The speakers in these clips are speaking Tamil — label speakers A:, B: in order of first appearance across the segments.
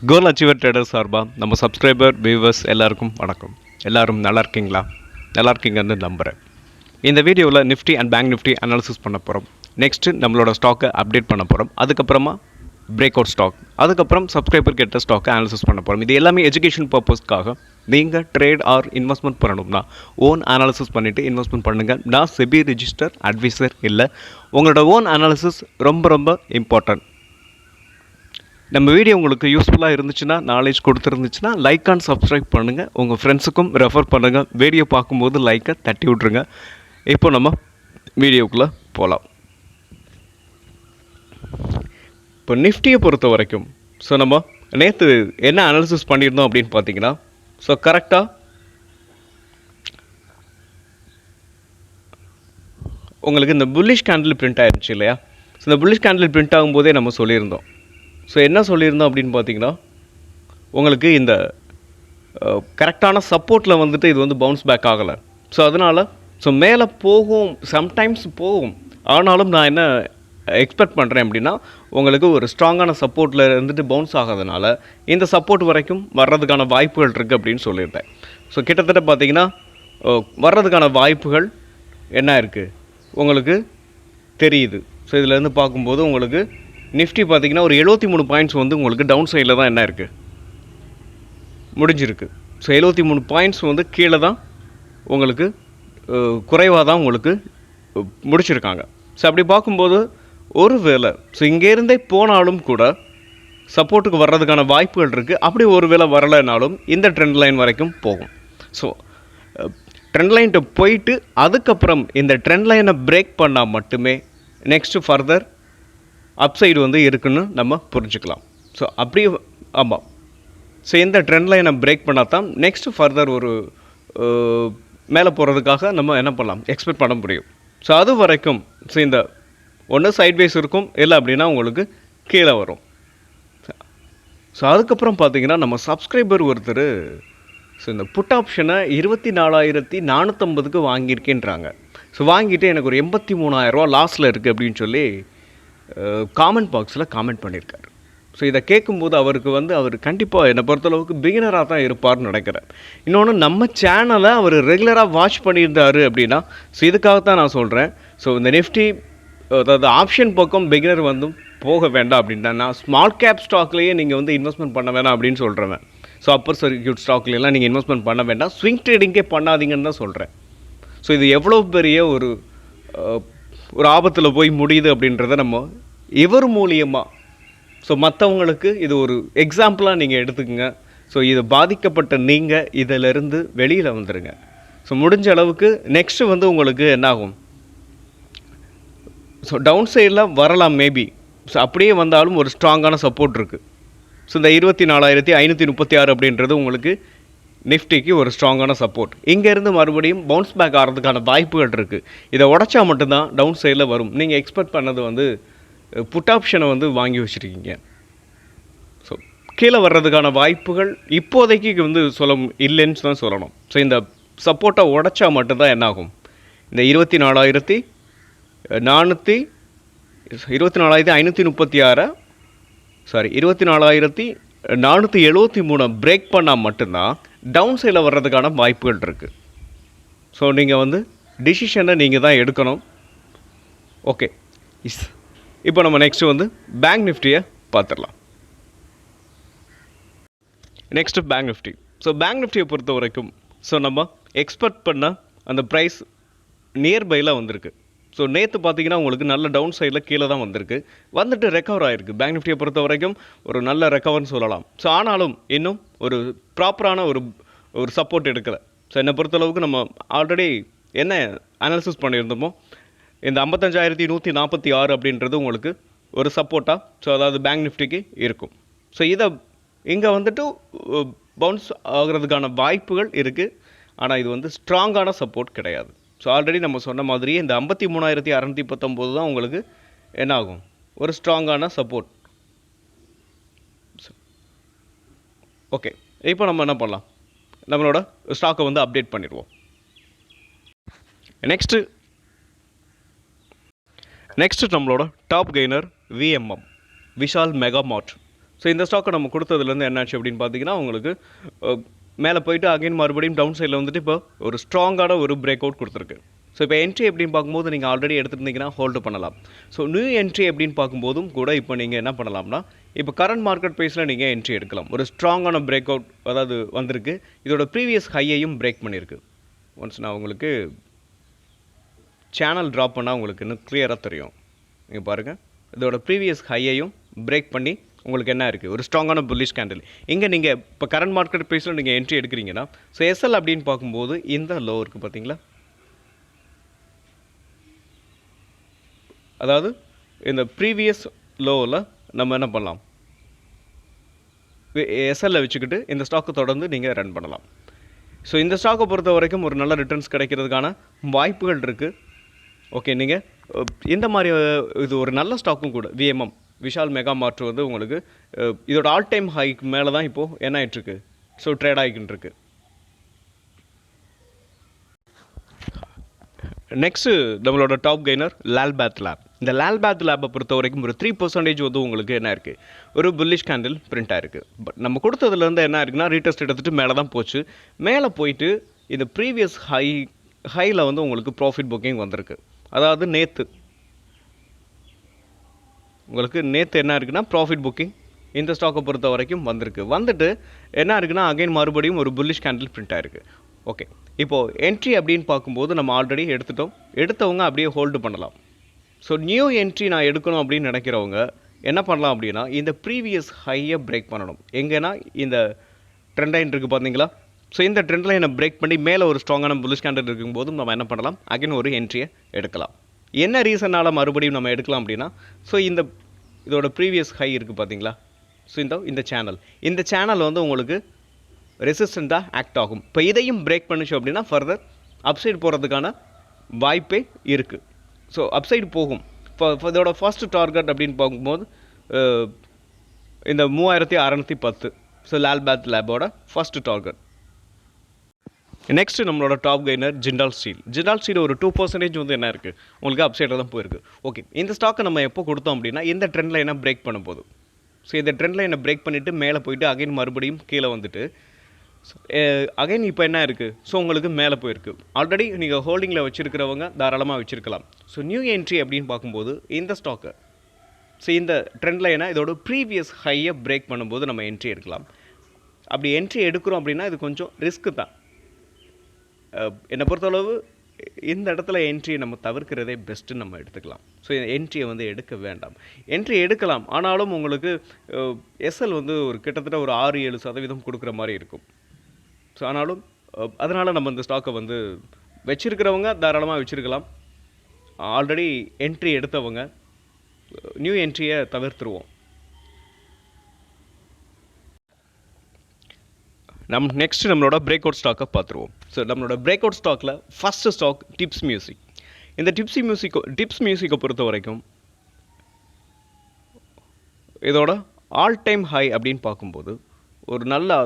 A: கோல் அச்சீவர் ட்ரேடர் சார்பாக நம்ம சப்ஸ்கிரைபர் வியூவர்ஸ் எல்லாருக்கும் வணக்கம். எல்லாரும் நல்லா இருக்கீங்களா? நல்லா இருக்கீங்கன்னு நம்புகிறேன். இந்த வீடியோவில் Nifty and bank Nifty analysis பண்ண போகிறோம். நெக்ஸ்ட்டு நம்மளோட ஸ்டாக்கை அப்டேட் பண்ண போகிறோம். அதுக்கப்புறமா பிரேக் அவுட் ஸ்டாக், அதுக்கப்புறம் சப்ஸ்கிரைபர் கேட்ட ஸ்டாக்கை அனாலிசிஸ் பண்ண போகிறோம். இது எல்லாமே எஜுகேஷன் பர்பஸ்க்காக. நீங்கள் ட்ரேட் ஆர் இன்வெஸ்ட்மெண்ட் பண்ணணும்னா ஓன் அனாலிசிஸ் பண்ணிவிட்டு இன்வெஸ்ட்மெண்ட் பண்ணுங்கள். நான் செபி ரிஜிஸ்டர் அட்வைசர் இல்லை. உங்களோட ஓன் அனாலிசிஸ் ரொம்ப ரொம்ப இம்பார்ட்டன்ட். நம்ம வீடியோ உங்களுக்கு யூஸ்ஃபுல்லாக இருந்துச்சுன்னா, நாலேஜ் கொடுத்துருந்துச்சுன்னா லைக் அண்ட் சப்ஸ்கிரைப் பண்ணுங்கள். உங்கள் ஃப்ரெண்ட்ஸுக்கும் ரெஃபர் பண்ணுங்கள். வீடியோ பார்க்கும்போது லைக்கை தட்டி விட்ருங்க. இப்போ நம்ம வீடியோக்குள்ளே போகலாம். இப்போ நிஃப்டியை பொறுத்த வரைக்கும் நம்ம நேற்று என்ன அனாலிசிஸ் பண்ணியிருந்தோம் அப்படின்னு பார்த்தீங்கன்னா, கரெக்டாக உங்களுக்கு இந்த புல்லிஷ் கேண்டில் பிரிண்ட் ஆயிருந்துச்சு இல்லையா? இந்த புல்லிஷ் கேண்டில் பிரிண்ட் ஆகும்போதே நம்ம சொல்லியிருந்தோம். என்ன சொல்லியிருந்தோம் அப்படின்னு பார்த்தீங்கன்னா, உங்களுக்கு இந்த கரெக்டான சப்போர்ட்டில் வந்துட்டு இது பவுன்ஸ் பேக் ஆகலை. அதனால் மேலே போகும், சம்டைம்ஸ் போகும். ஆனாலும் நான் என்ன எக்ஸ்பெக்ட் பண்ணுறேன் அப்படின்னா, உங்களுக்கு ஒரு ஸ்ட்ராங்கான சப்போர்ட்டில் இருந்துட்டு பவுன்ஸ் ஆகாதனால இந்த சப்போர்ட் வரைக்கும் வர்றதுக்கான வாய்ப்புகள் இருக்குது அப்படின்னு சொல்லியிருந்தேன். கிட்டத்தட்ட பார்த்தீங்கன்னா வர்றதுக்கான வாய்ப்புகள் என்ன இருக்குது உங்களுக்கு தெரியுது. இதிலேருந்து பார்க்கும்போது உங்களுக்கு நிஃப்டி பார்த்திங்கன்னா ஒரு 73 பாயிண்ட்ஸ் உங்களுக்கு டவுன் சைடில் தான் என்ன இருக்குது முடிஞ்சிருக்கு. 73 பாயிண்ட்ஸ் கீழே தான் உங்களுக்கு குறைவாக தான் உங்களுக்கு முடிச்சிருக்காங்க. அப்படி பார்க்கும்போது ஒரு வேளை இங்கேருந்தே போனாலும் கூட சப்போர்ட்டுக்கு வர்றதுக்கான வாய்ப்புகள் இருக்குது. அப்படி ஒரு வேளை வரலைனாலும் இந்த ட்ரெண்ட் லைன் வரைக்கும் போகும். ட்ரெண்ட் லைன்ட்டு போயிட்டு அதுக்கப்புறம் இந்த ட்ரெண்ட் லைனை பிரேக் பண்ணால் மட்டுமே நெக்ஸ்ட்டு ஃபர்தர் அப்சைடு இருக்குன்னு நம்ம புரிஞ்சுக்கலாம். அப்படியே ஆமாம். இந்த ட்ரெண்ட் லைனை பிரேக் பண்ணால் தான் நெக்ஸ்ட்டு ஃபர்தர் ஒரு மேலே போகிறதுக்காக நம்ம என்ன பண்ணலாம், எக்ஸ்பெக்ட் பண்ண முடியும். அது வரைக்கும் இந்த ஒன்று சைட்வேஸ் இருக்கும், இல்லை அப்படின்னா உங்களுக்கு கீழே வரும். அதுக்கப்புறம் பார்த்தீங்கன்னா நம்ம சப்ஸ்கிரைபர் ஒருத்தர் இந்த புட் ஆப்ஷனை 24,450க்கு வாங்கியிருக்கேன்றாங்க. வாங்கிட்டு எனக்கு ஒரு 83,000 லாஸில் இருக்குது அப்படின்னு சொல்லி காமெண்ட் பாக்ஸில் காமெண்ட் பண்ணியிருக்காரு. இதை கேட்கும்போது அவருக்கு அவர் கண்டிப்பாக என்னை பொறுத்தளவுக்கு பிகினராக தான் இருப்பார்னு நினைக்கிறேன். இன்னொன்று, நம்ம சேனலை அவர் ரெகுலராக வாட்ச் பண்ணியிருந்தார் அப்படின்னா, இதுக்காகத்தான் நான் சொல்கிறேன். இந்த நிஃப்டி அதாவது ஆப்ஷன் பக்கம் பிகினர் போக வேண்டாம் அப்படின்னா, நான் ஸ்மால் கேப் ஸ்டாக்லேயே நீங்கள் இன்வெஸ்ட்மெண்ட் பண்ண வேண்டாம் அப்படின்னு சொல்கிறேன். அப்பர் சர்க்யூட் ஸ்டாக்லாம் நீங்கள் இன்வெஸ்ட்மெண்ட் பண்ண வேண்டாம், ஸ்விங் ட்ரேடிங்கே பண்ணாதீங்கன்னு தான் சொல்கிறேன். இது எவ்வளோ பெரிய ஒரு ஆபத்தில் போய் முடியுது அப்படின்றத நம்ம இவர் மூலியமாக மற்றவங்களுக்கு இது ஒரு எக்ஸாம்பிளாக நீங்கள் எடுத்துக்கோங்க. இது பாதிக்கப்பட்ட நீங்கள் இதிலிருந்து வெளியில் வந்துடுங்க. முடிஞ்ச அளவுக்கு நெக்ஸ்ட்டு உங்களுக்கு என்னாகும், டவுன் சைடில் வரலாம் மேபி. அப்படியே வந்தாலும் ஒரு ஸ்ட்ராங்கான சப்போர்ட் இருக்குது. இந்த 24,536 அப்படின்றது உங்களுக்கு நிஃப்டிக்கு ஒரு ஸ்ட்ராங்கான சப்போர்ட். இங்கேருந்து மறுபடியும் பவுன்ஸ் பேக் ஆகிறதுக்கான வாய்ப்புகள் இருக்குது. இதை உடச்சா மட்டும்தான் டவுன் சைடில் வரும். நீங்கள் எக்ஸ்பெக்ட் பண்ணது புட் ஆப்ஷனை வாங்கி வச்சுருக்கீங்க. கீழே வர்றதுக்கான வாய்ப்புகள் இப்போதைக்கு சொல்ல இல்லைன்னு தான் சொல்லணும். இந்த சப்போர்ட்டை உடச்சா மட்டும்தான் என்னாகும், இந்த 24,533 பிரேக் பண்ணால் மட்டும்தான் டவுன் சைடில் வர்றதுக்கான வாய்ப்புகள் இருக்குது. நீங்கள் டிசிஷனை நீங்கள் தான் எடுக்கணும். ஓகே, இப்போ நம்ம நெக்ஸ்ட்டு பேங்க் நிஃப்டியை பார்த்துடலாம். Next bank Nifty. பேங்க் நிஃப்டியை பொறுத்த வரைக்கும் நம்ம எக்ஸ்பெக்ட் பண்ண அந்த ப்ரைஸ் நியர்பையில் வந்திருக்கு. நேற்று பார்த்தீங்கன்னா உங்களுக்கு நல்ல டவுன் சைடில் கீழே தான் வந்துட்டு ரெக்கவர் ஆகிருக்கு. பேங்க் நிஃப்டியை பொறுத்த வரைக்கும் ஒரு நல்ல ரெக்கவர்னு சொல்லலாம். ஆனாலும் இன்னும் ஒரு ப்ராப்பரான ஒரு சப்போர்ட் எடுக்கலை. என்னை பொறுத்தளவுக்கு நம்ம ஆல்ரெடி என்ன அனாலிசிஸ் பண்ணியிருந்தோமோ, இந்த 55,146 அப்படின்றது உங்களுக்கு ஒரு சப்போர்ட்டாக அதாவது பேங்க் நிஃப்டிக்கு இருக்கும். இதை இங்கே வந்துட்டு பவுன்ஸ் ஆகிறதுக்கான வாய்ப்புகள் இருக்குது. ஆனால் இது ஸ்ட்ராங்கான சப்போர்ட் கிடையாது. ஆல்ரெடி நம்ம சொன்ன மாதிரியே இந்த 53,619 தான் உங்களுக்கு என்ன ஆகும், ஒரு ஸ்ட்ராங்கான சப்போர்ட். ஓகே, இப்போ நம்ம என்ன பண்ணலாம், நம்மளோட ஸ்டாக்கை அப்டேட் பண்ணிடுவோம். நெக்ஸ்ட்டு நம்மளோட top gainer VMM, Vishal mega மார்ட். ஸோ இந்த ஸ்டாக்கை நம்ம கொடுத்ததுலேருந்து என்னாச்சு அப்படின்னு பார்த்தீங்கன்னா உங்களுக்கு மேலே போயிட்டு அகைன் மறுபடியும் டவுன் சைடில் வந்துட்டு இப்போ ஒரு ஸ்ட்ராங்கான ஒரு பிரேக் அவுட் கொடுத்துருக்கு. ஸோ இப்போ என்ட்ரி எப்படின்னு பார்க்கும்போது நீங்கள் ஆல்ரெடி எடுத்துருந்தீங்கன்னா ஹோல்டு பண்ணலாம். ஸோ நியூ என்ட்ரி எப்படின்னு பார்க்கும்போதும் கூட இப்போ நீங்கள் என்ன பண்ணலாம்னா இப்போ கரண்ட் மார்க்கெட் ப்ரைஸில் நீங்கள் என்ட்ரி எடுக்கலாம். ஒரு ஸ்ட்ராங்கான பிரேக் அவுட் அதாவது வந்திருக்கு. இதோட ப்ரீவியஸ் ஹையையும் பிரேக் பண்ணியிருக்கு. ஒன்ஸ் நான் உங்களுக்கு சேனல் ட்ராப் பண்ணால் உங்களுக்கு இன்னும் கிளியராக தெரியும். நீங்கள் பாருங்கள், இதோட ப்ரீவியஸ் ஹையையும் பிரேக் பண்ணி உங்களுக்கு என்ன இருக்குது, ஒரு ஸ்ட்ராங்கான புல்லிஷ் கேண்டில். இங்கே நீங்கள் இப்போ கரண்ட் மார்க்கெட் ப்ரைஸில் நீங்கள் என்ட்ரி எடுக்கிறீங்கன்னா ஸோ எஸ்எல் அப்படின்னு பார்க்கும்போது இந்த லோ இருக்குது பார்த்தீங்களா, அதாவது இந்த ப்ரீவியஸ் லோவில் நம்ம என்ன பண்ணலாம், எஸ்எல்ல வச்சுக்கிட்டு இந்த ஸ்டாக்கை தொடர்ந்து நீங்கள் ரன் பண்ணலாம். ஸோ இந்த ஸ்டாக்கை பொறுத்த வரைக்கும் ஒரு நல்ல ரிட்டர்ன்ஸ் கிடைக்கிறதுக்கான வாய்ப்புகள் இருக்குது. ஓகே, நீங்கள் இந்த மாதிரி இது ஒரு நல்ல ஸ்டாக்கும் கூட. விஎம்எம் விஷால் மெகா மார்ட் வந்து உங்களுக்கு இதோட ஆல் டைம் ஹைக்கு மேலே தான் இப்போது என்ன ஆகிட்டுருக்கு, ஸோ ட்ரேட் ஆகிக்கிட்டு இருக்கு. நெக்ஸ்ட்டு நம்மளோட டாப் கெய்னர் லால்பாத் லேப். இந்த லால்பாத் லேப்பை பொறுத்த வரைக்கும் ஒரு 3% வந்து உங்களுக்கு என்ன இருக்குது, ஒரு புல்லிஷ் கேண்டில் பிரிண்ட் ஆகிருக்கு. பட் நம்ம கொடுத்ததுலேருந்து என்ன இருக்குன்னா ரீடெஸ்ட் எடுத்துகிட்டு மேலே தான் போச்சு. மேலே போயிட்டு இந்த ப்ரீவியஸ் ஹையில் வந்து உங்களுக்கு ப்ராஃபிட் புக்கிங் வந்திருக்கு. அதாவது நேற்று உங்களுக்கு என்ன இருக்குன்னா ப்ராஃபிட் புக்கிங் இந்த ஸ்டாக்கை பொறுத்த வரைக்கும் வந்துட்டு என்ன இருக்குன்னா அகைன் மறுபடியும் ஒரு புல்லிஷ் கேண்டில் பிரிண்ட் ஆகிருக்கு. ஓகே, இப்போது என்ட்ரி அப்படின்னு பார்க்கும்போது நம்ம ஆல்ரெடி எடுத்தவங்க அப்படியே ஹோல்டு பண்ணலாம். ஸோ நியூ என்ட்ரி நான் எடுக்கணும் அப்படின்னு நினைக்கிறவங்க என்ன பண்ணலாம் அப்படின்னா இந்த ப்ரீவியஸ் ஹையை பிரேக் பண்ணணும். எங்கன்னா இந்த ட்ரெண்ட் லைன் இருக்குது பார்த்தீங்களா, ஸோ இந்த ட்ரெண்ட் லைனை பிரேக் பண்ணி மேலே ஒரு ஸ்ட்ராங்கான புல்லிஷ் கேண்டில் இருக்கும்போதும் நம்ம என்ன பண்ணலாம், அகைன் ஒரு என்ட்ரியை எடுக்கலாம். என்ன ரீசனால் மறுபடியும் நம்ம எடுக்கலாம் அப்படின்னா ஸோ இதோட ப்ரீவியஸ் ஹை இருக்குது பார்த்தீங்களா, ஸோ இந்த சேனல் வந்து உங்களுக்கு ரெசிஸ்டண்ட்டாக ஆக்ட் ஆகும். இப்போ இதையும் பிரேக் பண்ணிச்சு அப்படின்னா ஃபர்தர் அப்சைடு போகிறதுக்கான வாய்ப்பே இருக்குது. ஸோ அப்சைடு போகும். இப்போ இதோட ஃபர்ஸ்ட் டார்கெட் அப்படின்னு பார்க்கும்போது இந்த 3610. ஸோ லால்பாத் லேபோட ஃபர்ஸ்ட் டார்கெட். நெக்ஸ்ட்டு நம்மளோட டாப் கெய்னர் ஜிண்டால் ஸ்டீல் ஒரு 2% வந்து என்ன இருக்குது, உங்களுக்கு அப்சைடில் தான் போயிருக்கு. ஓகே, இந்த ஸ்டாக்கை நம்ம எப்போ கொடுத்தோம் அப்படின்னா இந்த ட்ரெண்ட் லைனை பிரேக் பண்ணும் போது. ஸோ இந்த ட்ரெண்ட் லைனை பிரேக் பண்ணிவிட்டு மேலே போயிட்டு அகைன் மறுபடியும் கீழே வந்துட்டு அகைன் இப்போ என்ன இருக்குது, ஸோ உங்களுக்கு மேலே போயிருக்கு. ஆல்ரெடி நீங்கள் ஹோல்டிங்கில் வச்சுருக்கிறவங்க தாராளமாக வச்சுருக்கலாம். ஸோ நியூ என்ட்ரி அப்படின்னு பார்க்கும்போது இந்த ஸ்டாக்கை ஸோ இந்த ட்ரெண்ட் லைனை இதோட ப்ரீவியஸ் ஹையை பிரேக் பண்ணும்போது நம்ம என்ட்ரி எடுக்கலாம். அப்படி என்ட்ரி எடுக்கிறோம் அப்படின்னா இது கொஞ்சம் ரிஸ்க்கு தான். என்னை பொறுத்தளவு இந்த இடத்துல என்ட்ரியை நம்ம தவிர்க்கிறதே பெஸ்ட்டுன்னு நம்ம எடுத்துக்கலாம். ஸோ என்ட்ரியை வந்து எடுக்க வேண்டாம். என்ட்ரி எடுக்கலாம், ஆனாலும் உங்களுக்கு எஸ்எல் வந்து ஒரு கிட்டத்தட்ட ஒரு 6-7% கொடுக்குற மாதிரி இருக்கும். ஸோ ஆனாலும் அதனால் நம்ம இந்த ஸ்டாக்கை வந்து வச்சுருக்கிறவங்க தாராளமாக வச்சுருக்கலாம். ஆல்ரெடி என்ட்ரி எடுத்தவங்க நியூ என்ட்ரியை தவிர்த்துருவோம். நெக்ஸ்ட் நம்மளோட பிரேக் அவுட் ஸ்டாக்கை பார்த்துருவோம். ஸோ நம்மளோட பிரேக் அவுட் ஸ்டாக்கில் ஃபஸ்ட்டு ஸ்டாக் டிப்ஸ் மியூசிக். இந்த டிப்ஸ் மியூசிக்கை பொறுத்த வரைக்கும் இதோட ஆல் டைம் ஹை அப்படின்னு பார்க்கும்போது ஒரு நல்ல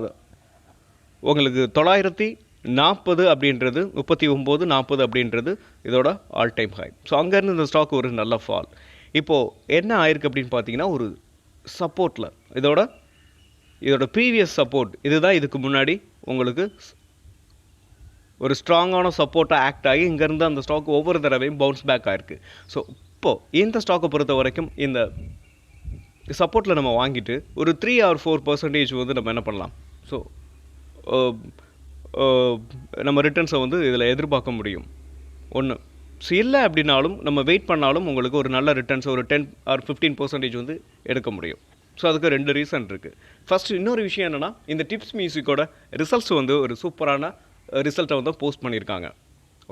A: உங்களுக்கு 940 அப்படின்றது 3940 அப்படின்றது இதோட ஆல் டைம் ஹை. ஸோ அங்கேருந்து இந்த ஸ்டாக் ஒரு நல்ல ஃபால். இப்போது என்ன ஆயிருக்கு அப்படின்னு பார்த்தீங்கன்னா ஒரு சப்போர்ட்டில் இதோட ப்ரீவியஸ் சப்போர்ட் இதுதான் இதுக்கு முன்னாடி உங்களுக்கு ஒரு ஸ்ட்ராங்கான சப்போர்ட்டாக ஆக்ட் ஆகி இங்கேருந்து அந்த ஸ்டாக் ஒவ்வொரு தடவையும் பவுன்ஸ் பேக் ஆகிருக்கு. ஸோ இப்போது இந்த ஸ்டாக்கை பொறுத்த வரைக்கும் இந்த சப்போர்ட்டில் நம்ம வாங்கிட்டு ஒரு 3 or 4% வந்து நம்ம என்ன பண்ணலாம், ஸோ நம்ம ரிட்டர்ன்ஸை வந்து இதில் எதிர்பார்க்க முடியும். ஒன்று ஸோ இல்லை அப்படின்னாலும் நம்ம வெயிட் பண்ணாலும் உங்களுக்கு ஒரு நல்ல ரிட்டர்ன்ஸ் ஒரு 10 or 15% வந்து எடுக்க முடியும். ஸோ அதுக்கு 2 ரீசன் இருக்குது. ஃபஸ்ட்டு இன்னொரு விஷயம் என்னென்னா இந்த டிப்ஸ் மியூசிக்கோட ரிசல்ட்ஸ் வந்து ஒரு சூப்பரான ரிசல்ட்டை வந்து போஸ்ட் பண்ணியிருக்காங்க.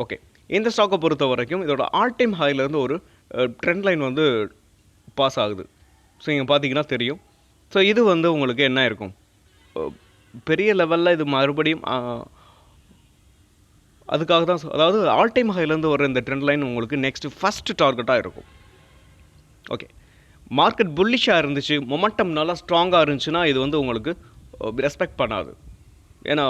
A: ஓகே, இந்த ஸ்டாக்கை பொறுத்த வரைக்கும் இதோட ஆல் டைம் ஹைலேருந்து ஒரு ட்ரெண்ட் லைன் வந்து பாஸ் ஆகுது. ஸோ இங்கே பார்த்தீங்கன்னா தெரியும். ஸோ இது வந்து உங்களுக்கு என்ன இருக்கும், பெரிய லெவலில் இது மறுபடியும் அதுக்காக தான், அதாவது ஆல் டைம் ஹைலேருந்து வர இந்த ட்ரெண்ட் லைன் உங்களுக்கு நெக்ஸ்ட்டு ஃபஸ்ட்டு டார்கெட்டாக இருக்கும். ஓகே, மார்க்கெட் புல்லிஷாக இருந்துச்சு, மொமெண்டம் நல்லா ஸ்ட்ராங்காக இருந்துச்சுன்னா இது வந்து உங்களுக்கு ரெஸ்பெக்ட் பண்ணாது. ஏன்னா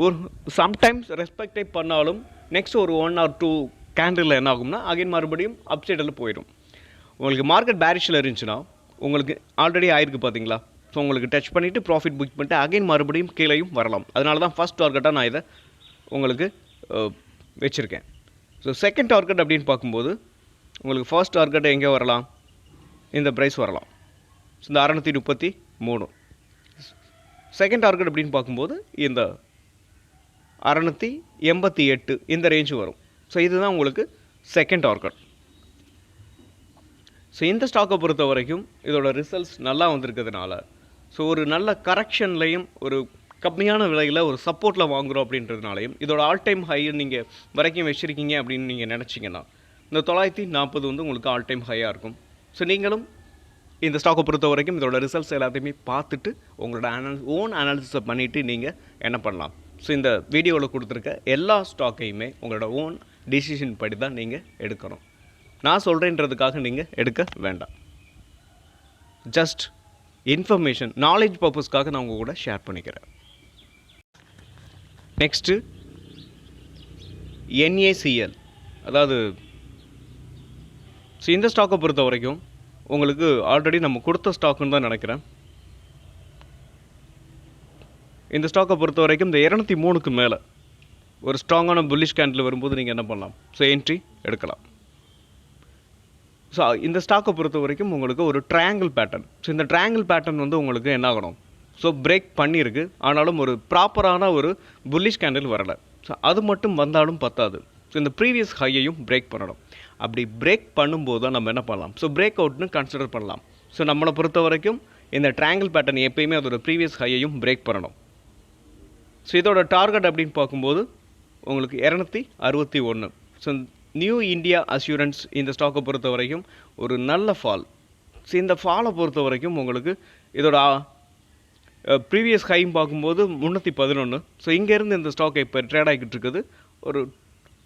A: ஒரு சம்டைம்ஸ் ரெஸ்பெக்டே பண்ணாலும் நெக்ஸ்ட் ஒரு 1 or 2 கேண்டில் என்ன ஆகும்னா அகைன் மறுபடியும் அப்சைடில் போயிடும். உங்களுக்கு மார்க்கெட் பேரிஷில் இருந்துச்சுன்னா உங்களுக்கு ஆல்ரெடி ஆயிருக்கு பார்த்தீங்களா, ஸோ உங்களுக்கு டச் பண்ணிவிட்டு ப்ராஃபிட் புக் பண்ணிட்டு அகைன் மறுபடியும் கீழேயும் வரலாம். அதனால தான் ஃபஸ்ட் டார்கெட்டாக நான் இதை உங்களுக்கு வச்சுருக்கேன். ஸோ செகண்ட் டார்கெட் அப்படின்னு பார்க்கும்போது உங்களுக்கு ஃபர்ஸ்ட் டார்கெட் எங்கே வரலாம், இந்த ப்ரைஸ் வரலாம். ஸோ இந்த 633. செகண்ட் டார்கெட் அப்படின்னு பார்க்கும்போது இந்த 688 இந்த ரேஞ்சு வரும். ஸோ இதுதான் உங்களுக்கு செகண்ட் டார்கெட். ஸோ இந்த ஸ்டாக்கை பொறுத்த வரைக்கும் இதோட ரிசல்ட்ஸ் நல்லா வந்திருக்கிறதுனால ஸோ ஒரு நல்ல கரெக்ஷன்லையும் ஒரு கம்மியான விலையில் ஒரு சப்போர்ட்டில் வாங்குகிறோம் அப்படின்றதுனாலையும் இதோட ஆல் டைம் ஹை நீங்கள் வரைக்கும் வச்சுருக்கீங்க அப்படின்னு நீங்கள் நினச்சிங்கன்னா இந்த 940 வந்து உங்களுக்கு ஆல் டைம் ஹையாக இருக்கும். ஸோ நீங்களும் இந்த ஸ்டாக்கை பொறுத்த வரைக்கும் இதோட ரிசல்ட்ஸ் எல்லாத்தையுமே பார்த்துட்டு உங்களோட ஓன் அனாலிசிஸை பண்ணிவிட்டு நீங்கள் என்ன பண்ணலாம். ஸோ இந்த வீடியோவில் கொடுத்துருக்க எல்லா ஸ்டாக்கையுமே உங்களோட ஓன் டிசிஷன் படி தான் நீங்கள் எடுக்கணும். நான் சொல்கிறேன்றதுக்காக நீங்கள் எடுக்க வேண்டாம். ஜஸ்ட் இன்ஃபர்மேஷன் நாலேஜ் பர்பஸ்க்காக நான் உங்கள் கூட ஷேர் பண்ணிக்கிறேன். நெக்ஸ்ட்டு NACL, அதாவது ஸோ இந்த ஸ்டாக்கை பொறுத்த வரைக்கும் உங்களுக்கு ஆல்ரெடி நம்ம கொடுத்த ஸ்டாக்குன்னு தான் நினைக்கிறேன். இந்த ஸ்டாக்கை பொறுத்த வரைக்கும் இந்த 203க்கு மேலே ஒரு ஸ்ட்ராங்கான புல்லிஷ் கேண்டில் வரும்போது நீங்கள் என்ன பண்ணலாம், ஸோ என்ட்ரி எடுக்கலாம். ஸோ இந்த ஸ்டாக்கை பொறுத்த வரைக்கும் உங்களுக்கு ஒரு ட்ரையாங்கிள் பேட்டர்ன். ஸோ இந்த ட்ரையாங்கிள் பேட்டர்ன் வந்து உங்களுக்கு என்ன ஆகணும், ஸோ பிரேக் பண்ணியிருக்கு, ஆனாலும் ஒரு ப்ராப்பரான ஒரு புல்லிஷ் கேண்டில் வரலை. ஸோ அது மட்டும் வந்தாலும் பத்தாது. ஸோ இந்த ப்ரீவியஸ் ஹையையும் பிரேக் பண்ணணும். அப்படி பிரேக் பண்ணும்போது தான் நம்ம என்ன பண்ணலாம், ஸோ பிரேக் அவுட்னு கன்சிடர் பண்ணலாம். ஸோ நம்மளை பொறுத்த வரைக்கும் இந்த ட்ரையாங்கிள் பேட்டர்ன் எப்பயுமே அதோட ப்ரீவியஸ் ஹையையும் பிரேக் பண்ணணும். ஸோ இதோட டார்கெட் அப்படின்னு பார்க்கும்போது உங்களுக்கு 261. ஸோ நியூ இந்தியா அஷூரன்ஸ் இந்த ஸ்டாக்கை பொறுத்த வரைக்கும் ஒரு நல்ல ஃபால். ஸோ இந்த ஃபாலை பொறுத்த வரைக்கும் உங்களுக்கு இதோட ப்ரீவியஸ் ஹையும் பார்க்கும்போது 311. ஸோ இங்கேருந்து இந்த ஸ்டாக் இப்போ ட்ரேட் ஆகிக்கிட்டு இருக்குது ஒரு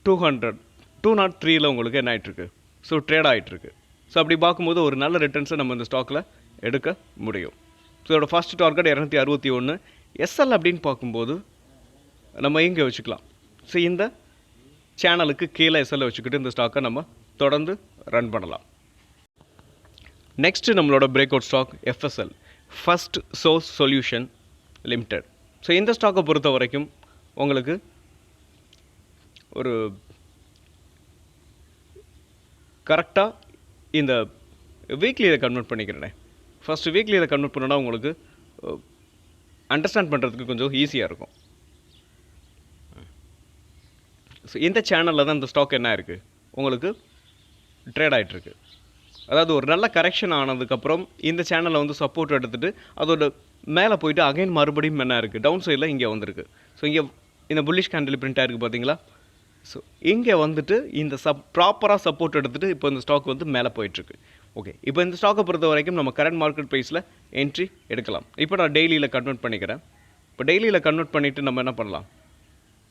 A: 203 உங்களுக்கு என்ன ஆகிட்டுருக்கு, ஸோ ட்ரேட் ஆகிட்டுருக்கு. ஸோ அப்படி பார்க்கும்போது ஒரு நல்ல ரிட்டர்ன்ஸை நம்ம இந்த ஸ்டாக்கில் எடுக்க முடியும். ஸோ இதோட ஃபஸ்ட் டார்கெட் 261. SL அப்படின்னு பார்க்கும்போது நம்ம இங்கே வச்சுக்கலாம். ஸோ இந்த சேனலுக்கு கீழே SL வச்சுக்கிட்டு இந்த ஸ்டாக்கை நம்ம தொடர்ந்து ரன் பண்ணலாம். நெக்ஸ்ட்டு நம்மளோட break out stock FSL, First Source Solution Limited. So இந்த ஸ்டாக்கை பொறுத்த வரைக்கும் உங்களுக்கு ஒரு கரெக்டாக இந்த வீக்லி இதை கன்வெர்ட் பண்ணிக்கிறேன். ஃபஸ்ட்டு வீக்லி இதை கன்வெர்ட் பண்ணோன்னா உங்களுக்கு அண்டர்ஸ்டாண்ட் பண்ணுறதுக்கு கொஞ்சம் ஈஸியாக இருக்கும். ஸோ இந்த சேனலில் தான் இந்த ஸ்டாக் என்ன இருக்குது உங்களுக்கு ட்ரேட் ஆகிட்டுருக்கு. அதாவது ஒரு நல்ல கரெக்ஷன் ஆனதுக்கப்புறம் இந்த சேனலில் வந்து சப்போர்ட் எடுத்துகிட்டு அதோட மேலே போயிட்டு அகைன் மறுபடியும் என்ன இருக்குது, டவுன் சைடில் இங்கே வந்திருக்கு. ஸோ இங்கே இந்த புல்லிஷ் கேண்டில் பிரிண்ட் ஆகிருக்கு பார்த்தீங்களா. ஸோ இங்கே வந்துட்டு இந்த ப்ராப்பராக சப்போர்ட் எடுத்துகிட்டு இப்போ இந்த ஸ்டாக் வந்து மேலே போயிட்டுருக்கு. ஓகே, இப்போ இந்த ஸ்டாக்கை பொறுத்த வரைக்கும் நம்ம கரண்ட் மார்க்கெட் ப்ரைஸில் என்ட்ரி எடுக்கலாம். இப்போ நான் டெய்லியில் கன்வெர்ட் பண்ணிக்கிறேன். இப்போ டெய்லியில் கன்வெர்ட் பண்ணிவிட்டு நம்ம என்ன பண்ணலாம்,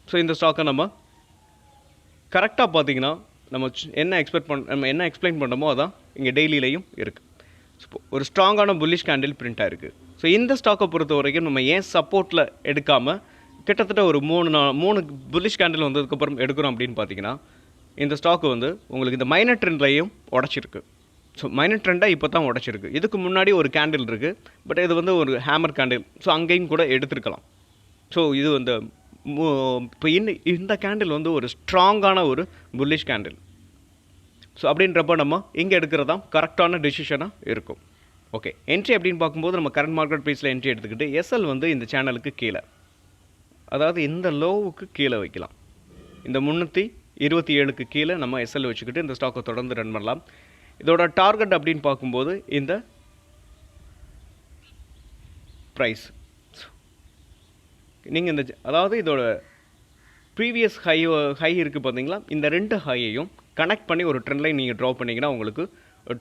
A: ஸோ இந்த ஸ்டாக்கை நம்ம கரெக்டாக பார்த்தீங்கன்னா நம்ம என்ன எக்ஸ்பிளைன் பண்ணமோ அதான் இங்கே டெய்லியிலையும் இருக்குது. ஒரு ஸ்ட்ராங்கான புல்லிஷ் கேண்டில் பிரிண்ட் ஆகிருக்கு. ஸோ இந்த ஸ்டாக்கை பொறுத்த வரைக்கும் நம்ம ஏன் சப்போர்ட்டில் எடுக்காமல் கிட்டத்தட்ட ஒரு 3 புல்லிஷ் கேண்டில் வந்ததுக்கப்புறம் எடுக்கிறோம் அப்படின்னு பார்த்தீங்கன்னா இந்த ஸ்டாக்கு வந்து உங்களுக்கு இந்த மைனர் ட்ரெண்ட்லையும் உடச்சிருக்கு. ஸோ மைனர் ட்ரெண்டாக இப்போ தான் உடச்சிருக்கு. இதுக்கு முன்னாடி ஒரு கேண்டில் இருக்குது, பட் இது வந்து ஒரு ஹேமர் கேண்டில். ஸோ அங்கேயும் கூட எடுத்துருக்கலாம். ஸோ இது வந்து இப்போ இந்த கேண்டில் வந்து ஒரு ஸ்ட்ராங்கான ஒரு புல்லிஷ் கேண்டில். ஸோ அப்படின்றப்ப நம்ம இங்கே எடுக்கிறது தான் கரெக்டான டெசிஷனாக இருக்கும். ஓகே, என்ட்ரி அப்படின்னு பார்க்கும்போது நம்ம கரண்ட் மார்க்கெட் ப்ரைஸில் என்ட்ரி எடுத்துக்கிட்டு SL வந்து இந்த சேனலுக்கு கீழே, அதாவது இந்த லோவுக்கு கீழே வைக்கலாம். இந்த 327க்கு கீழே நம்ம SL வச்சுக்கிட்டு இந்த ஸ்டாக்கை தொடர்ந்து ரன் பண்ணலாம். இதோட டார்கெட் அப்படின்னு பார்க்கும்போது இந்த ப்ரைஸ் நீங்கள் இந்த அதாவது இதோட ப்ரீவியஸ் ஹை இருக்குது பார்த்தீங்களா, இந்த 2 ஹையையும் கனெக்ட் பண்ணி ஒரு ட்ரெண்ட் லைன் நீங்கள் ட்ரா பண்ணிங்கன்னா உங்களுக்கு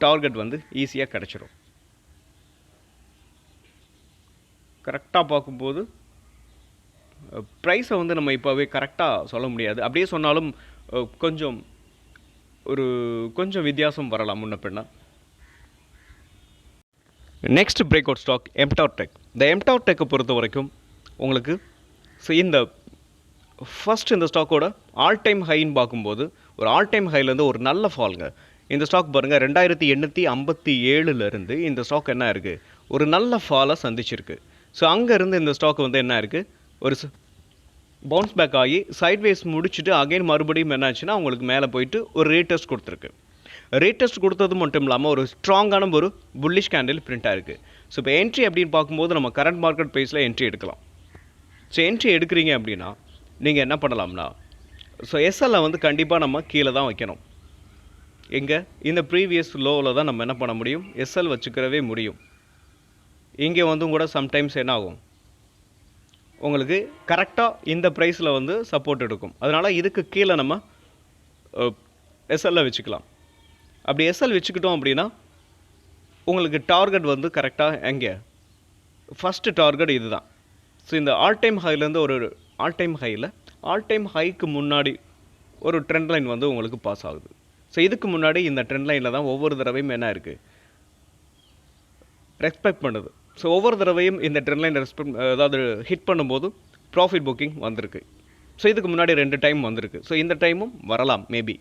A: டார்கெட் வந்து ஈஸியாக கிடச்சிரும். கரெக்டாக பார்க்கும்போது ப்ரைஸை வந்து நம்ம இப்போவே கரெக்டாக சொல்ல முடியாது. அப்படியே சொன்னாலும் கொஞ்சம் வித்தியாசம் வரலாம் முன்ன பின்னா. Next break out stock MTAR Tech. இந்த எம்டார்-டெக்கை பொறுத்த வரைக்கும் உங்களுக்கு ஸோ இந்த ஃபஸ்ட் இந்த ஸ்டாக்கோட ஆல் டைம் ஹைன்னு பார்க்கும்போது ஒரு ஆல் டைம் ஹைலேருந்து ஒரு நல்ல ஃபால்ங்க. இந்த ஸ்டாக் பாருங்கள் 2857 இந்த ஸ்டாக் என்ன இருக்குது ஒரு நல்ல ஃபாலை சந்திச்சிருக்கு. ஸோ அங்கேருந்து இந்த ஸ்டாக் வந்து என்ன இருக்குது, ஒரு பவுன்ஸ் பேக் ஆகி சைட்வேஸ் முடிச்சுட்டு அகைன் மறுபடியும் என்ன ஆச்சுன்னா உங்களுக்கு மேலே போயிட்டு ஒரு ரீடெஸ்ட் கொடுத்துருக்கு. ரீடெஸ்ட் கொடுத்தது மட்டும் இல்லாமல் ஒரு ஸ்ட்ராங்கான ஒரு புல்லிஷ் கேண்டில் பிரிண்ட் ஆயிருக்கு. ஸோ இப்போ என்ட்ரி அப்படின்னு பார்க்கும்போது நம்ம கரண்ட் மார்க்கெட் ப்ரைஸில் என்ட்ரி எடுக்கலாம். ஸோ என்ட்ரி எடுக்கிறீங்க அப்படின்னா நீங்கள் என்ன பண்ணலாம்னா, ஸோ எஸ்எல்லை வந்து கண்டிப்பாக நம்ம கீழே தான் வைக்கணும். எங்கே இந்த ப்ரீவியஸ் லோவில் தான் நம்ம என்ன பண்ண முடியும், எஸ்எல் வச்சுக்கிறவே முடியும். இங்கே வந்து கூட சம்டைம்ஸ் என்ன ஆகும், உங்களுக்கு கரெக்டாக இந்த ப்ரைஸில் வந்து சப்போர்ட் எடுக்கும். அதனால் இதுக்கு கீழே நம்ம எஸ்எல்ல வச்சுக்கலாம். அப்படி எஸ்எல் வச்சுக்கிட்டோம் அப்படின்னா உங்களுக்கு டார்கெட் வந்து கரெக்டாக எங்கே, ஃபஸ்ட்டு டார்கெட் இது தான். ஸோ இந்த ஆல் டைம் ஹைலேருந்து ஒரு ஆல் டைம் ஹைக்கு முன்னாடி ஒரு ட்ரெண்ட் லைன் வந்து உங்களுக்கு பாஸ் ஆகுது. ஸோ இதுக்கு முன்னாடி இந்த ட்ரெண்ட் லைனில் தான் ஒவ்வொரு தடவையும் என்ன இருக்குது, ரெஸ்பெக்ட் பண்ணுது. ஸோ ஒவ்வொரு தடவையும் இந்த ட்ரெண்ட் லைன் அதாவது ஹிட் பண்ணும்போது ப்ராஃபிட் புக்கிங் வந்திருக்கு. ஸோ இதுக்கு முன்னாடி 2 டைம் வந்திருக்கு. ஸோ இந்த டைமும் வரலாம் மேபி.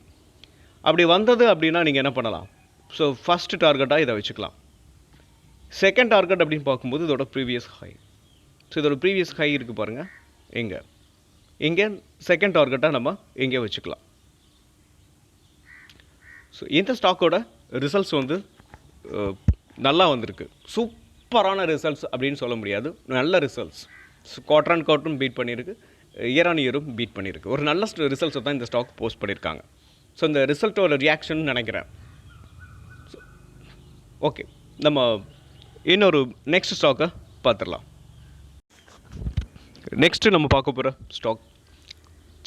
A: அப்படி வந்தது அப்படின்னா நீங்கள் என்ன பண்ணலாம், ஸோ ஃபஸ்ட்டு டார்கெட்டாக இதை வச்சுக்கலாம். செகண்ட் டார்கெட் அப்படின்னு பார்க்கும்போது இதோட ப்ரீவியஸ் ஹை. ஸோ இதோட ப்ரீவியஸ் ஹை இருக்குது பாருங்கள், இங்கே செகண்ட் டார்கெட்டாக நம்ம இங்கே வச்சுக்கலாம். ஸோ இந்த ஸ்டாக்கோட ரிசல்ட்ஸ் வந்து நல்லா வந்திருக்கு. சூப்பரான ரிசல்ட்ஸ் அப்படின்னு சொல்ல முடியாது, நல்ல ரிசல்ட்ஸ். குவார்டர் அண்ட் குவார்ட்டரும் பீட் பண்ணியிருக்கு, இயர் ஆன் இயரும் பீட் பண்ணியிருக்கு. ஒரு நல்ல ரிசல்ட்ஸை தான் இந்த ஸ்டாக் போஸ்ட் பண்ணியிருக்காங்க. ஸோ இந்த ரிசல்ட்டோட ரியாக்ஷன் நினைக்கிறேன். ஓகே, நம்ம இன்னொரு நெக்ஸ்ட் ஸ்டாக்கை பார்த்துடலாம். நெக்ஸ்ட்டு நம்ம பார்க்க போகிற ஸ்டாக்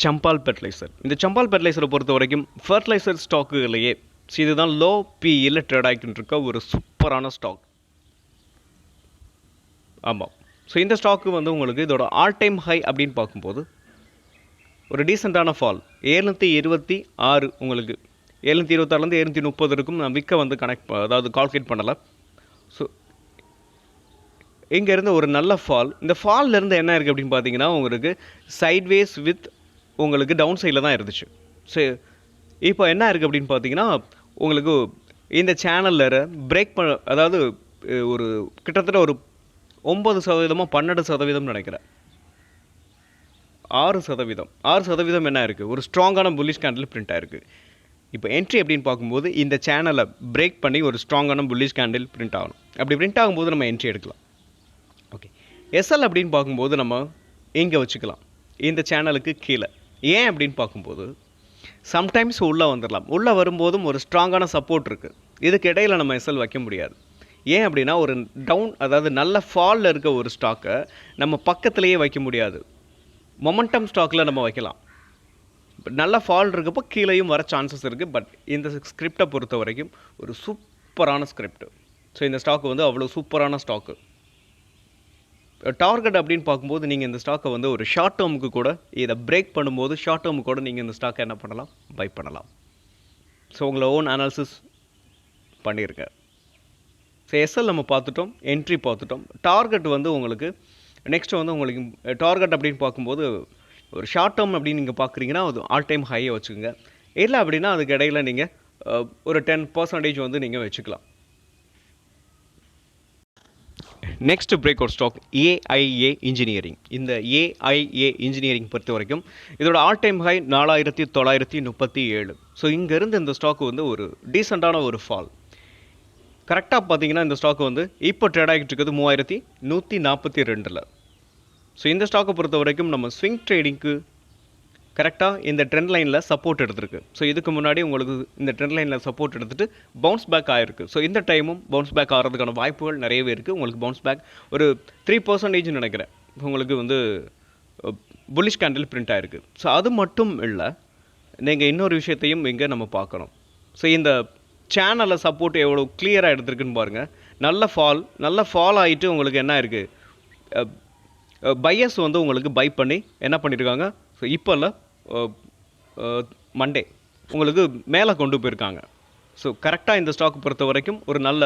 A: சம்பால் ஃபெர்டிலைசர். இந்த சம்பால் ஃபெர்டிலைசரை பொறுத்த வரைக்கும் ஃபெர்டிலைசர் ஸ்டாக்குகளையே இதுதான் லோ பிஇயில் ட்ரேட் ஆகிட்டு இருக்க ஒரு சூப்பரான ஸ்டாக். ஆமாம், ஸோ இந்த ஸ்டாக்கு வந்து உங்களுக்கு இதோட ஆல் டைம் ஹை அப்படின்னு பார்க்கும்போது ஒரு டீசெண்டான ஃபால் 726, உங்களுக்கு 726லேருந்து 730 இருக்கும். நான் விற்க வந்து அதாவது கால்குலேட் பண்ணலை. ஸோ இங்கேருந்து ஒரு நல்ல ஃபால். இந்த ஃபால்லேருந்து என்ன இருக்குது அப்படின்னு பார்த்தீங்கன்னா உங்களுக்கு சைட்வேஸ் வித் உங்களுக்கு டவுன் சைடில் தான் இருந்துச்சு. ஸோ இப்போ என்ன இருக்குது அப்படின்னு பார்த்தீங்கன்னா உங்களுக்கு இந்த சேனலில் பிரேக் அதாவது ஒரு கிட்டத்தட்ட ஒரு 9% 12% நினைக்கிறேன், 6% என்ன இருக்குது, ஒரு ஸ்ட்ராங்கான புல்லிஷ் கேண்டில் பிரிண்ட் ஆயிருக்கு. இப்போ என்ட்ரி அப்படின்னு பார்க்கும்போது இந்த சேனலை பிரேக் பண்ணி ஒரு ஸ்ட்ராங்கான புல்லிஷ் கேண்டில் பிரிண்ட் ஆகணும். அப்படி பிரிண்ட் ஆகும்போது நம்ம என்ட்ரி எடுக்கலாம். ஓகே, எஸ்எல் அப்படின்னு பார்க்கும்போது நம்ம இங்கே வச்சுக்கலாம், இந்த சேனலுக்கு கீழே. ஏன் அப்படின்னு பார்க்கும்போது சம்டைம்ஸ் உள்ளே வந்துடலாம். உள்ளே வரும்போதும் ஒரு ஸ்ட்ராங்கான சப்போர்ட் இருக்குது. இதுக்கு இடையில் நம்ம எஸ்எல் வைக்க முடியாது. ஏன் அப்படின்னா ஒரு டவுன், அதாவது நல்ல ஃபாலில் இருக்க ஒரு ஸ்டாக்கை நம்ம பக்கத்துலேயே வைக்க முடியாது. மொமெண்டம் ஸ்டாக்கில் நம்ம வைக்கலாம். நல்ல ஃபால் இருக்கப்போ கீழேயும் வர சான்சஸ் இருக்குது. பட் இந்த ஸ்கிரிப்டை பொறுத்த வரைக்கும் ஒரு சூப்பரான ஸ்கிரிப்ட். ஸோ இந்த ஸ்டாக்கு வந்து அவ்வளோ சூப்பரான ஸ்டாக்கு. டார்கெட் அப்படின்னு பார்க்கும்போது நீங்கள் இந்த ஸ்டாக்கை வந்து ஒரு ஷார்ட் டேர்முக்கு கூட இதை பிரேக் பண்ணும்போது ஷார்ட் டேர்முக்கு கூட நீங்கள் இந்த ஸ்டாக்கை என்ன பண்ணலாம், பை பண்ணலாம். ஸோ உங்களை ஓன் அனாலிசிஸ் பண்ணியிருக்கேன். ஸோ எஸ்எல் நம்ம பார்த்துட்டோம், என்ட்ரி பார்த்துட்டோம். டார்கெட் வந்து உங்களுக்கு நெக்ஸ்ட்டு வந்து உங்களுக்கு டார்கெட் அப்படின்னு பார்க்கும்போது ஒரு ஷார்ட் டேர்ம் அப்படின்னு நீங்கள் பார்க்குறீங்கன்னா அது ஆல் டைம் ஹையை வச்சுக்கோங்க. இல்லை அப்படின்னா அதுக்கு இடையில் நீங்கள் ஒரு 10% வந்து நீங்கள் வச்சுக்கலாம். Next break out stock AIA Engineering. இந்த ஏஐஏ இன்ஜினியரிங் பொறுத்த வரைக்கும் இதோட ஆல் டைம் ஹை 4937. ஸோ இங்கேருந்து இந்த ஸ்டாக் வந்து ஒரு டீசெண்டான ஒரு ஃபால். கரெக்டாக பார்த்தீங்கன்னா இந்த ஸ்டாக் வந்து இப்போ ட்ரேட் ஆகிட்டு இருக்கிறது 3142. ஸோ இந்த ஸ்டாக்கை பொறுத்த வரைக்கும் நம்ம ஸ்விங் ட்ரேடிங்க்கு கரெக்டாக இந்த ட்ரெண்ட் லைனில் சப்போர்ட் எடுத்திருக்கு. ஸோ இதுக்கு முன்னாடி உங்களுக்கு இந்த ட்ரெண்ட் லைனில் சப்போர்ட் எடுத்துகிட்டு பவுன்ஸ் பேக் ஆகிருக்கு. ஸோ இந்த டைமும் பவுன்ஸ் பேக் ஆகிறதுக்கான வாய்ப்புகள் நிறையவே இருக்குது. உங்களுக்கு பவுன்ஸ் பேக் ஒரு 3% நினைக்கிறேன் உங்களுக்கு வந்து புல்லிஷ் கேண்டில் பிரிண்ட் ஆகிருக்கு. ஸோ அது மட்டும் இல்லை, நீங்கள் இன்னொரு விஷயத்தையும் இங்கே நம்ம பார்க்கணும். ஸோ இந்த சேனலில் சப்போர்ட் எவ்வளோ கிளியராக எடுத்துருக்குன்னு பாருங்கள். நல்ல ஃபால் ஆகிட்டு உங்களுக்கு என்ன இருக்குது, பையர்ஸ் வந்து உங்களுக்கு பை பண்ணி என்ன பண்ணியிருக்காங்க, ஸோ இப்போ இல்லை மண்டே உங்களுக்கு மேலே கொண்டு போயிருக்காங்க. ஸோ கரெக்டாக இந்த ஸ்டாக் பொறுத்த வரைக்கும் ஒரு நல்ல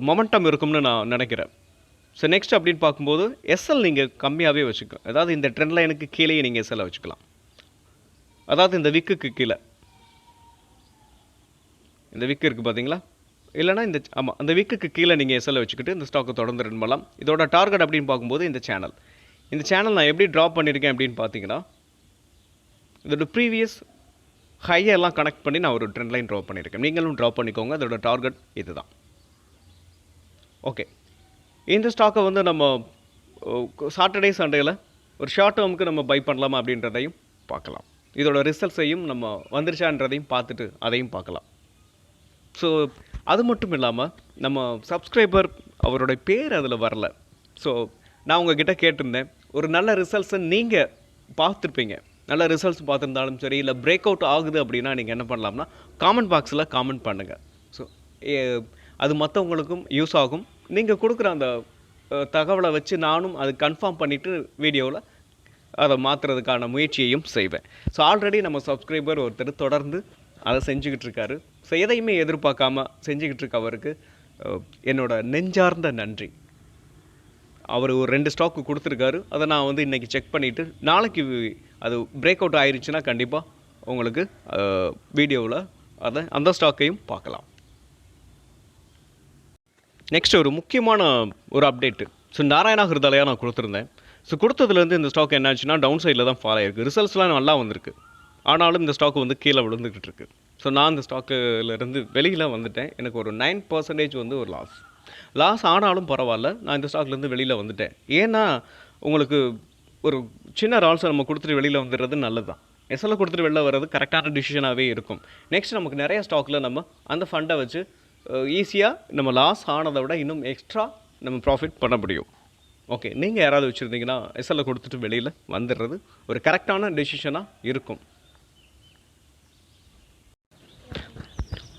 A: மொமெண்டம் இருக்கும்னு நான் நினைக்கிறேன். ஸோ நெக்ஸ்ட் அப்படின்னு பார்க்கும்போது எஸ்எல் நீங்கள் கம்மியாகவே வச்சுக்கோங்க. அதாவது இந்த ட்ரெண்ட் லைனுக்கு கீழேயே நீங்கள் எஸ்எல்லை வச்சுக்கலாம். அதாவது இந்த விக்குக்கு கீழே இந்த விக்கு இருக்குது பார்த்தீங்களா, இல்லைனா இந்த ஆமாம் அந்த வீக்குக்கு கீழே நீங்கள் எஸ்எல்ல வச்சுக்கிட்டு இந்த ஸ்டாக்கை தொடர்ந்து ரன் பண்ணலாம். இதோட டார்கெட் அப்படின்னு பார்க்கும்போது இந்த சேனல் நான் எப்படி ட்ராப் பண்ணியிருக்கேன் அப்படின்னு பார்த்தீங்கன்னா, இதோட ப்ரீவியஸ் ஹையெல்லாம் கனெக்ட் பண்ணி நான் ஒரு ட்ரெண்ட் லைன் ட்ராப் பண்ணியிருக்கேன். நீங்களும் ட்ராப் பண்ணிக்கோங்க. அதோட டார்கெட் இதுதான். ஓகே, இந்த ஸ்டாக்கை வந்து நம்ம சாட்டர்டே சண்டேயில் ஒரு ஷார்ட் டேர்முக்கு நம்ம பை பண்ணலாமா அப்படின்றதையும் பார்க்கலாம். இதோட ரிசல்ட்ஸையும் நம்ம வந்துருச்சான்றதையும் பார்த்துட்டு அதையும் பார்க்கலாம். ஸோ அது மட்டும் இல்லாமல் நம்ம சப்ஸ்கிரைபர் அவருடைய பேர் அதில் வரல. ஸோ நான் உங்ககிட்ட கேட்டிருந்தேன், ஒரு நல்ல ரிசல்ட்ஸை நீங்கள் பார்த்துருப்பீங்க. நல்ல ரிசல்ட்ஸ் பார்த்துருந்தாலும் சரி, இல்லை பிரேக் அவுட் ஆகுது அப்படின்னா நீங்கள் என்ன பண்ணலாம்னா காமெண்ட் பாக்ஸில் காமெண்ட் பண்ணுங்கள். ஸோ அது மற்றவங்களுக்கும் யூஸ் ஆகும். நீங்கள் கொடுக்குற அந்த தகவலை வச்சு நானும் அது கன்ஃபார்ம் பண்ணிவிட்டு வீடியோவில் அதை மாற்றுறதுக்கான முயற்சியையும் செய்வேன். ஸோ ஆல்ரெடி நம்ம சப்ஸ்கிரைபர் ஒருத்தர் தொடர்ந்து அதை செஞ்சுக்கிட்டு இருக்காரு. ஸோ எதையுமே எதிர்பார்க்காம செஞ்சுக்கிட்டு இருக்க அவருக்கு என்னோட நெஞ்சார்ந்த நன்றி. அவர் ஒரு 2 ஸ்டாக்கு கொடுத்துருக்காரு. அதை நான் வந்து இன்றைக்கி செக் பண்ணிவிட்டு நாளைக்கு அது பிரேக் அவுட் ஆயிடுச்சுன்னா கண்டிப்பாக உங்களுக்கு வீடியோவில் அந்த ஸ்டாக்கையும் பார்க்கலாம். நெக்ஸ்ட் ஒரு முக்கியமான ஒரு அப்டேட்டு. ஸோ நாராயணா ஹிருதலையாக நான் கொடுத்துருந்தேன். ஸோ கொடுத்ததுலேருந்து இந்த ஸ்டாக் என்னாச்சுன்னா டவுன் சைடில் தான் ஃபாலோ ஆகிருக்கு. ரிசல்ட்ஸ்லாம் நல்லா வந்திருக்கு. ஆனாலும் இந்த ஸ்டாக் வந்து கீழே விழுந்துக்கிட்டு இருக்குது. ஸோ நான் இந்த ஸ்டாக்கிலேருந்து வெளியில் வந்துட்டேன். எனக்கு ஒரு 9% வந்து ஒரு லாஸ் ஆனாலும் பரவாயில்ல, நான் இந்த ஸ்டாக்லேருந்து வெளியில் வந்துட்டேன். ஏன்னா உங்களுக்கு ஒரு சின்ன ரால்ஸை நம்ம கொடுத்துட்டு வெளியில் வந்துடுறது நல்லது தான். எஸ்எல்லை கொடுத்துட்டு வெளில வர்றது கரெக்டான டிசிஷனாகவே இருக்கும். நெக்ஸ்ட் நமக்கு நிறைய ஸ்டாக்கில் நம்ம அந்த ஃபண்டை வச்சு ஈஸியாக நம்ம லாஸ் ஆனதை விட இன்னும் எக்ஸ்ட்ரா நம்ம ப்ராஃபிட் பண்ண முடியும். ஓகே, நீங்கள் யாராவது வச்சுருந்தீங்கன்னா எஸ்எல்லை கொடுத்துட்டு வெளியில் வந்துடுறது ஒரு கரெக்டான டெசிஷனாக இருக்கும்.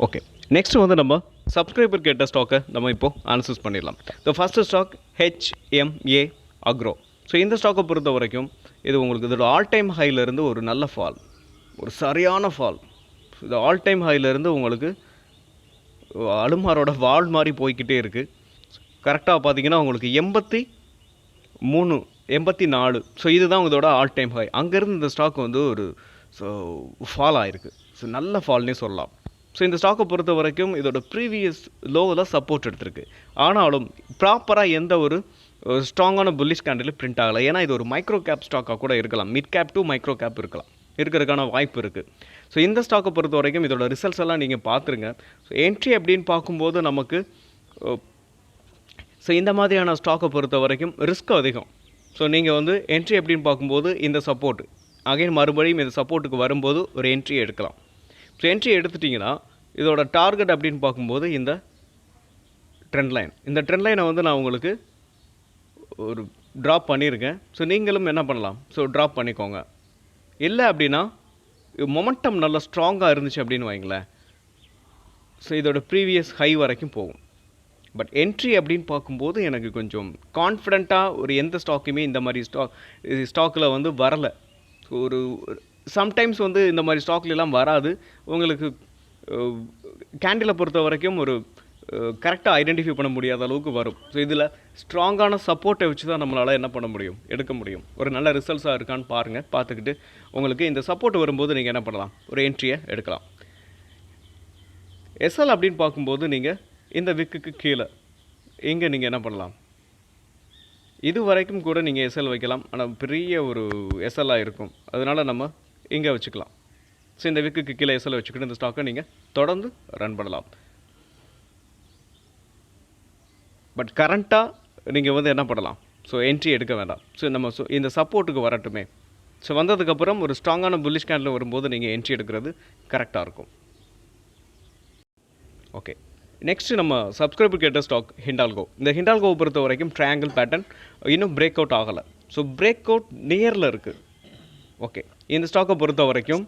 A: ஓகே, நெக்ஸ்ட் வந்து நம்ம சப்ஸ்கிரைபர் கேட்ட ஸ்டாக்கை நம்ம இப்போது அனலைஸ் பண்ணிடலாம். So first stock HMA Agro. So இந்த ஸ்டாக்கை பொறுத்த வரைக்கும் இது உங்களுக்கு இதோட ஆல் டைம் ஹையிலேருந்து ஒரு நல்ல ஃபால், ஒரு சரியான ஃபால். இது ஆல் டைம் ஹையிலேருந்து உங்களுக்கு அலுமாரோட வால் மாதிரி போய்கிட்டே இருக்குது. கரெக்டாக பார்த்தீங்கன்னா உங்களுக்கு 83 84. ஸோ இதுதான் இதோட ஆல் டைம் ஹை. அங்கேருந்து இந்த ஸ்டாக் வந்து ஒரு ஃபால் ஆகிருக்கு. ஸோ நல்ல ஃபால்னே சொல்லலாம். ஸோ இந்த ஸ்டாக்கை பொறுத்த வரைக்கும் இதோட ப்ரீவியஸ் லோவில் சப்போர்ட் எடுத்திருக்கு. ஆனாலும் ப்ராப்பராக எந்த ஒரு ஸ்ட்ராங்கான புல்லிஷ் கேண்டில் பிரிண்ட் ஆகலை. ஏன்னா இது ஒரு மைக்ரோ கேப் ஸ்டாக்காக கூட இருக்கலாம். Mid cap to micro gap இருக்கிறதுக்கான வாய்ப்பு இருக்குது. ஸோ இந்த ஸ்டாக்கை பொறுத்த வரைக்கும் இதோட ரிசல்ட்ஸ் எல்லாம் நீங்கள் பார்த்துருங்க. ஸோ என்ட்ரி அப்படின்னு பார்க்கும்போது நமக்கு ஸோ இந்த மாதிரியான ஸ்டாக்கை பொறுத்த வரைக்கும் ரிஸ்க் அதிகம். ஸோ நீங்கள் வந்து என்ட்ரி அப்படின்னு பார்க்கும்போது இந்த சப்போர்ட் அகைன் மறுபடியும் இந்த சப்போர்ட்டுக்கு வரும்போது ஒரு என்ட்ரி எடுக்கலாம். ஸோ என்ட்ரி எடுத்துட்டிங்கன்னா இதோட டார்கெட் அப்படின்னு பார்க்கும்போது இந்த ட்ரெண்ட் லைனை வந்து நான் உங்களுக்கு ஒரு ட்ராப் பண்ணியிருக்கேன். ஸோ நீங்களும் என்ன பண்ணலாம், ஸோ ட்ராப் பண்ணிக்கோங்க. இல்லை அப்படின்னா மொமெண்டம் நல்லா ஸ்ட்ராங்காக இருந்துச்சு அப்படின்னு வைங்களேன், ஸோ இதோட ப்ரீவியஸ் ஹை வரைக்கும் போகும். பட் என்ட்ரி அப்படின்னு பார்க்கும்போது எனக்கு கொஞ்சம் கான்ஃபிடெண்ட்டாக ஒரு எந்த ஸ்டாக்குமே இந்த மாதிரி ஸ்டாக்கில் வந்து வரலை. ஒரு சம்டைம்ஸ் வந்து இந்த மாதிரி ஸ்டாக்லாம் வராது. உங்களுக்கு கேண்டிலை பொறுத்த வரைக்கும் ஒரு கரெக்டாக ஐடென்டிஃபை பண்ண முடியாத அளவுக்கு வரும். ஸோ இதில் ஸ்ட்ராங்கான சப்போர்ட்டை வச்சு தான் நம்மளால் என்ன பண்ண முடியும், எடுக்க முடியும். ஒரு நல்ல ரிசல்ட்ஸாக இருக்கான்னு பாருங்கள். பார்த்துக்கிட்டு உங்களுக்கு இந்த சப்போர்ட் வரும்போது நீங்கள் என்ன பண்ணலாம், ஒரு என்ட்ரியை எடுக்கலாம். எஸ்எல் அப்படின்னு பார்க்கும்போது நீங்கள் இந்த விக்குக்கு கீழே இங்கே நீங்கள் என்ன பண்ணலாம், இது வரைக்கும் கூட நீங்கள் எஸ்எல் வைக்கலாம். ஆனால் பெரிய ஒரு எஸ்எல்லாக இருக்கும். அதனால் நம்ம இங்கே வச்சுக்கலாம். ஸோ இந்த விக்குக்கு கீழே எஸ்எல் வச்சுக்கிட்டு இந்த ஸ்டாக்கை நீங்கள் தொடர்ந்து ரன் பண்ணலாம். பட் கரண்ட்டாக நீங்கள் வந்து என்ன பண்ணலாம், ஸோ என்ட்ரி எடுக்க வேண்டாம். ஸோ நம்ம இந்த சப்போர்ட்டுக்கு வரட்டுமே. ஸோ வந்ததுக்கப்புறம் ஒரு ஸ்ட்ராங்கான புல்லிஷ் கேண்டில் வரும்போது நீங்கள் என்ட்ரி எடுக்கிறது கரெக்டாக இருக்கும். ஓகே, நெக்ஸ்ட்டு நம்ம சப்ஸ்கிரைபர் கேட்ட ஸ்டாக் ஹிண்டால்கோ. இந்த ஹிண்டால்கோவை பொறுத்த வரைக்கும் ட்ரையாங்கிள் பேட்டர்ன் இன்னும் பிரேக் அவுட் ஆகலை. ஸோ பிரேக் அவுட் நியரில் இருக்குது. ஓகே, இந்த ஸ்டாக்கை பொறுத்த வரைக்கும்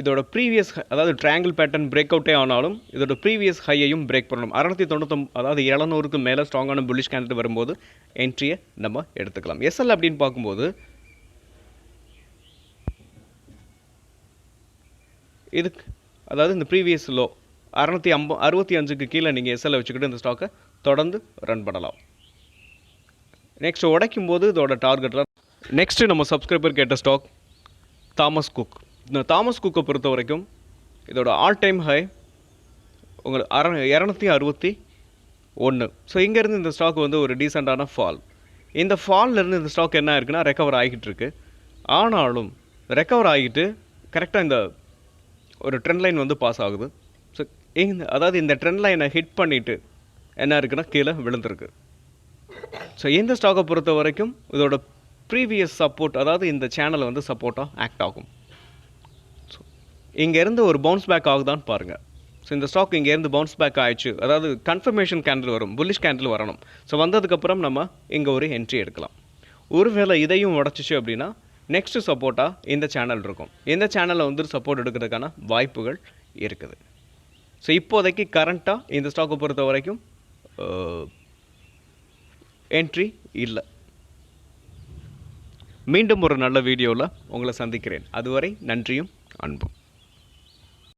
A: இதோட ப்ரீவியஸ் அதாவது ட்ரையாங்கிள் பேட்டர்ன் பிரேக் அவுட்டே ஆனாலும் இதோட ப்ரீவியஸ் ஹையையும் பிரேக் பண்ணணும். 699 அதாவது 700க்கு மேலே ஸ்ட்ராங்கான புல்லிஷ் கேண்டில் வரும்போது என்ட்ரியை நம்ம எடுத்துக்கலாம். எஸ்எல் அப்படின்னு பார்க்கும்போது இதுக்கு அதாவது இந்த ப்ரீவியஸ் லோ 665க்கு கீழே நீங்கள் எஸ்எல்லை வச்சுக்கிட்டு இந்த ஸ்டாக்கை தொடர்ந்து ரன் பண்ணலாம். நெக்ஸ்ட் உடைக்கும் போது இதோட டார்கெட்டில் நெக்ஸ்ட்டு நம்ம சப்ஸ்கிரைபர் கேட்ட ஸ்டாக் தாமஸ் குக். இந்த தாமஸ் குக்கை பொறுத்த வரைக்கும் இதோட ஆல் டைம் ஹை உங்களுக்கு 261. ஸோ இங்கேருந்து இந்த ஸ்டாக் வந்து ஒரு டீசெண்டான ஃபால். இந்த ஃபால்லேருந்து இந்த ஸ்டாக் என்ன இருக்குன்னா ரெக்கவர் ஆகிட்டு இருக்கு. ஆனாலும் ரெக்கவர் ஆகிட்டு கரெக்டாக இந்த ஒரு ட்ரெண்ட் லைன் வந்து பாஸ் ஆகுது. ஸோ அதாவது இந்த ட்ரெண்ட் லைனை ஹிட் பண்ணிவிட்டு என்ன இருக்குன்னா கீழே விழுந்திருக்கு. ஸோ இந்த ஸ்டாக்கை பொறுத்த வரைக்கும் இதோட ப்ரீவியஸ் சப்போர்ட், அதாவது இந்த சேனல் வந்து சப்போர்ட்டாக ஆக்ட் ஆகும். ஸோ இங்கேருந்து ஒரு பவுன்ஸ் பேக் ஆகுதான்னு பாருங்கள். ஸோ இந்த ஸ்டாக் இங்கேருந்து பவுன்ஸ் பேக் ஆயிடுச்சு, அதாவது கன்ஃபர்மேஷன் கேண்டில் வரும், புல்லிஷ் கேண்டில் வரணும். ஸோ வந்ததுக்கப்புறம் நம்ம இங்கே ஒரு என்ட்ரி எடுக்கலாம். ஒருவேளை இதையும் உடச்சிச்சு அப்படின்னா நெக்ஸ்ட்டு சப்போர்ட்டாக இந்த சேனல் இருக்கும். இந்த சேனலில் வந்து சப்போர்ட் எடுக்கிறதுக்கான வாய்ப்புகள் இருக்குது. ஸோ இப்போதைக்கு கரண்ட்டாக இந்த ஸ்டாக்கை பொறுத்த வரைக்கும் என்ட்ரி இல்லை. மீண்டும் ஒரு நல்ல வீடியோவில் உங்களை சந்திக்கிறேன். அதுவரை நன்றியும் அன்பும்.